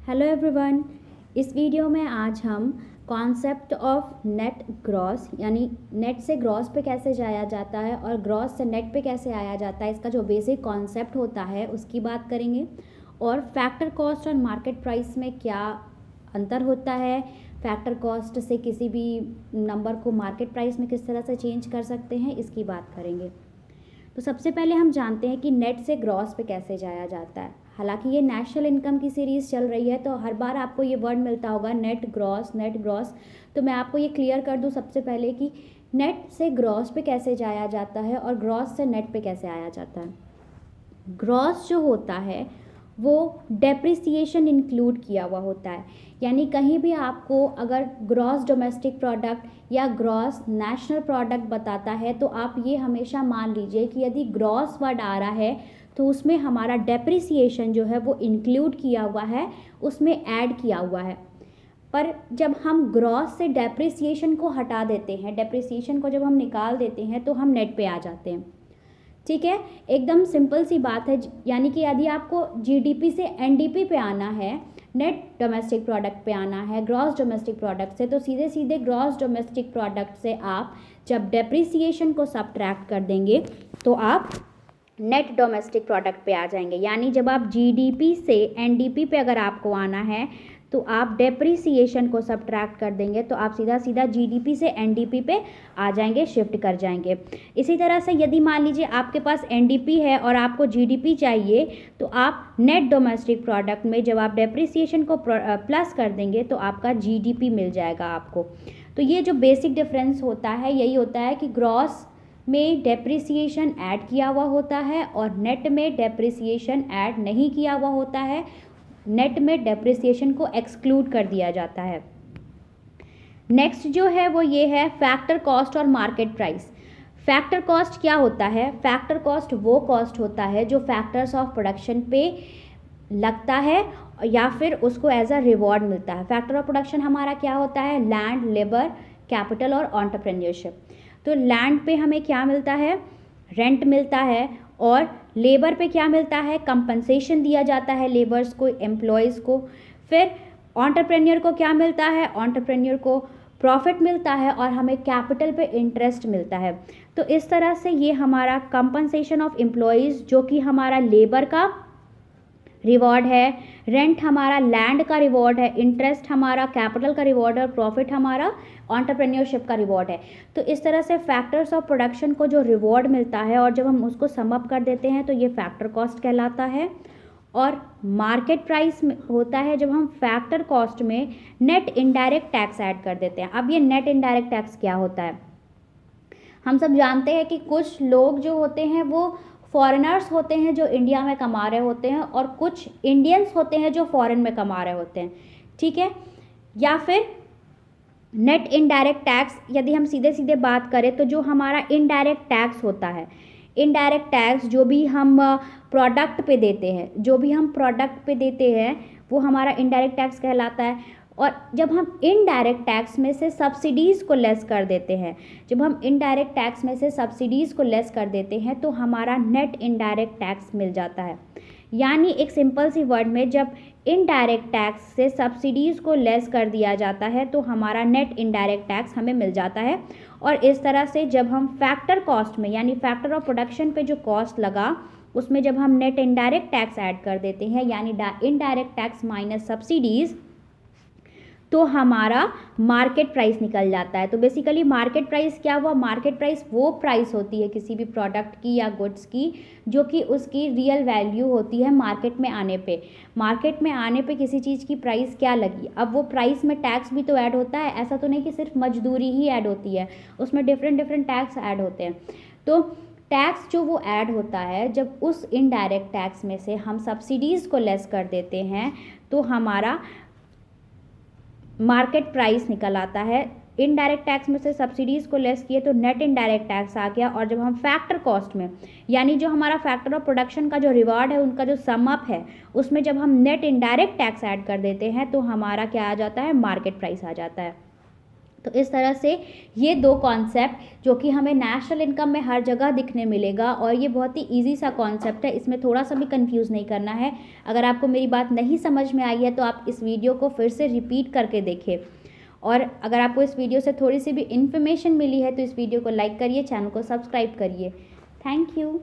Hello everyone. इस video में आज हम कॉन्सेप्ट ऑफ नेट ग्रॉस यानी नेट से ग्रॉस पे कैसे जाया जाता है और ग्रॉस से नेट पे कैसे आया जाता है, इसका जो बेसिक कॉन्सेप्ट होता है उसकी बात करेंगे। और फैक्टर कॉस्ट और मार्केट प्राइस में क्या अंतर होता है, फैक्टर कॉस्ट से किसी भी नंबर को मार्केट प्राइस में किस तरह से चेंज कर सकते हैं, इसकी बात करेंगे। तो सबसे पहले हम जानते हैं कि नेट से ग्रॉस पे कैसे जाया जाता है। हालांकि ये नेशनल इनकम की सीरीज़ चल रही है तो हर बार आपको ये वर्ड मिलता होगा नेट ग्रॉस नेट ग्रॉस। तो मैं आपको ये क्लियर कर दूं सबसे पहले कि नेट से ग्रॉस पे कैसे जाया जाता है और ग्रॉस से नेट पे कैसे आया जाता है। ग्रॉस जो होता है वो डेप्रिसिएशन इंक्लूड किया हुआ होता है, यानी कहीं भी आपको अगर ग्रॉस डोमेस्टिक प्रोडक्ट या ग्रॉस नेशनल प्रोडक्ट बताता है तो आप ये हमेशा मान लीजिए कि यदि ग्रॉस वर्ड आ रहा है तो उसमें हमारा डेप्रिसिएशन जो है वो इंक्लूड किया हुआ है, उसमें ऐड किया हुआ है। पर जब हम ग्रॉस से डेप्रिसिएशन को हटा देते हैं, डेप्रिसिएशन को जब हम निकाल देते हैं तो हम नेट पे आ जाते हैं। ठीक है, एकदम सिंपल सी बात है। यानी कि यदि आपको जीडीपी से एनडीपी पे आना है, नेट डोमेस्टिक प्रोडक्ट पे आना है ग्रॉस डोमेस्टिक प्रोडक्ट से, तो सीधे सीधे ग्रॉस डोमेस्टिक प्रोडक्ट से आप जब डेप्रिसिएशन को सबट्रैक्ट कर देंगे तो आप नेट डोमेस्टिक प्रोडक्ट पे आ जाएंगे। यानी जब आप जीडीपी से एनडीपी पे अगर आपको आना है तो आप डेप्रिसिएशन को सबट्रैक्ट कर देंगे तो आप सीधा सीधा जीडीपी से एनडीपी पे आ जाएंगे, शिफ्ट कर जाएंगे। इसी तरह से यदि मान लीजिए आपके पास एनडीपी है और आपको जीडीपी चाहिए तो आप नेट डोमेस्टिक प्रोडक्ट में जब आप डेप्रिसिएशन को प्लस कर देंगे तो आपका जीडीपी मिल जाएगा आपको। तो ये जो बेसिक डिफरेंस होता है यही होता है कि ग्रॉस में डेप्रिसिएशन ऐड किया हुआ होता है और नेट में डेप्रिसिएशन ऐड नहीं किया हुआ होता है। नेट में डेप्रिसिएशन को एक्सक्लूड कर दिया जाता है। नेक्स्ट जो है वो ये है फैक्टर कॉस्ट और मार्केट प्राइस। फैक्टर कॉस्ट क्या होता है? फैक्टर कॉस्ट वो कॉस्ट होता है जो फैक्टर्स ऑफ प्रोडक्शन पे लगता है या फिर उसको एज अ रिवॉर्ड मिलता है। फैक्टर ऑफ प्रोडक्शन हमारा क्या होता है? लैंड, लेबर, कैपिटल और एंटरप्रेन्योरशिप। तो लैंड पे हमें क्या मिलता है? रेंट मिलता है। और लेबर पे क्या मिलता है? कंपनसेशन दिया जाता है लेबर्स को, एम्प्लॉयज़ को। फिर एंटरप्रेन्योर को क्या मिलता है? एंटरप्रेन्योर को प्रॉफिट मिलता है और हमें कैपिटल पे इंटरेस्ट मिलता है। तो इस तरह से ये हमारा कंपनसेशन ऑफ एम्प्लॉयज़ जो कि हमारा लेबर का रिवॉर्ड है, रेंट हमारा लैंड का रिवॉर्ड है, इंटरेस्ट हमारा कैपिटल का रिवॉर्ड है और प्रॉफिट हमारा एंटरप्रेन्योरशिप का रिवॉर्ड है। तो इस तरह से फैक्टर्स ऑफ प्रोडक्शन को जो रिवॉर्ड मिलता है और जब हम उसको सम अप कर देते हैं तो ये फैक्टर कॉस्ट कहलाता है। और मार्केट प्राइस होता है जब हम फैक्टर कॉस्ट में नेट इनडायरेक्ट टैक्स ऐड कर देते हैं। अब ये नेट इनडायरेक्ट टैक्स क्या होता है? हम सब जानते हैं कि कुछ लोग जो होते हैं वो फॉरेनर्स होते हैं जो इंडिया में कमा रहे होते हैं और कुछ इंडियंस होते हैं जो फॉरेन में कमा रहे होते हैं। ठीक है, या फिर नेट इनडायरेक्ट टैक्स यदि हम सीधे सीधे बात करें तो जो हमारा इनडायरेक्ट टैक्स होता है, इनडायरेक्ट टैक्स जो भी हम प्रोडक्ट पे देते हैं, जो भी हम प्रोडक्ट पे देते हैं वो हमारा इनडायरेक्ट टैक्स कहलाता है। और जब हम इनडायरेक्ट टैक्स में से सब्सिडीज़ को लेस कर देते हैं, जब हम इनडायरेक्ट टैक्स में से सब्सिडीज़ को लेस कर देते हैं तो हमारा नेट इनडायरेक्ट टैक्स मिल जाता है। यानी एक सिंपल सी वर्ड में जब इनडायरेक्ट टैक्स से सब्सिडीज़ को लेस कर दिया जाता है तो हमारा नेट इनडायरेक्ट टैक्स हमें मिल जाता है। और इस तरह से जब हम फैक्टर कॉस्ट में यानी फैक्टर ऑफ प्रोडक्शन पे जो कॉस्ट लगा उसमें जब हम नेट इनडायरेक्ट टैक्स ऐड कर देते हैं यानी इनडायरेक्ट टैक्स माइनस सब्सिडीज़ तो हमारा मार्केट प्राइस निकल जाता है। तो बेसिकली मार्केट प्राइस क्या हुआ? मार्केट प्राइस वो प्राइस होती है किसी भी प्रोडक्ट की या गुड्स की जो कि उसकी रियल वैल्यू होती है मार्केट में आने पे। मार्केट में आने पे किसी चीज़ की प्राइस क्या लगी, अब वो प्राइस में टैक्स भी तो ऐड होता है, ऐसा तो नहीं कि सिर्फ मजदूरी ही ऐड होती है, उसमें डिफरेंट डिफरेंट टैक्स ऐड होते हैं। तो टैक्स जो वो ऐड होता है जब उस इनडायरेक्ट टैक्स में से हम सब्सिडीज़ को लेस कर देते हैं तो हमारा मार्केट प्राइस निकल आता है। इनडायरेक्ट टैक्स में से सब्सिडीज़ को लेस किए तो नेट इनडायरेक्ट टैक्स आ गया। और जब हम फैक्टर कॉस्ट में यानी जो हमारा फैक्टर ऑफ प्रोडक्शन का जो रिवार्ड है उनका जो सम अप है उसमें जब हम नेट इनडायरेक्ट टैक्स ऐड कर देते हैं तो हमारा क्या आ जाता है? मार्केट प्राइस आ जाता है। तो इस तरह से ये 2 कॉन्सेप्ट जो कि हमें नेशनल इनकम में हर जगह दिखने मिलेगा, और ये बहुत ही ईज़ी सा कॉन्सेप्ट है, इसमें थोड़ा-सा भी कन्फ्यूज़ नहीं करना है। अगर आपको मेरी बात नहीं समझ में आई है तो आप इस वीडियो को फिर से रिपीट करके देखें। और अगर आपको इस वीडियो से थोड़ी-सी भी इन्फॉर्मेशन मिली है तो इस वीडियो को लाइक करिए, चैनल को सब्सक्राइब करिए। Thank you.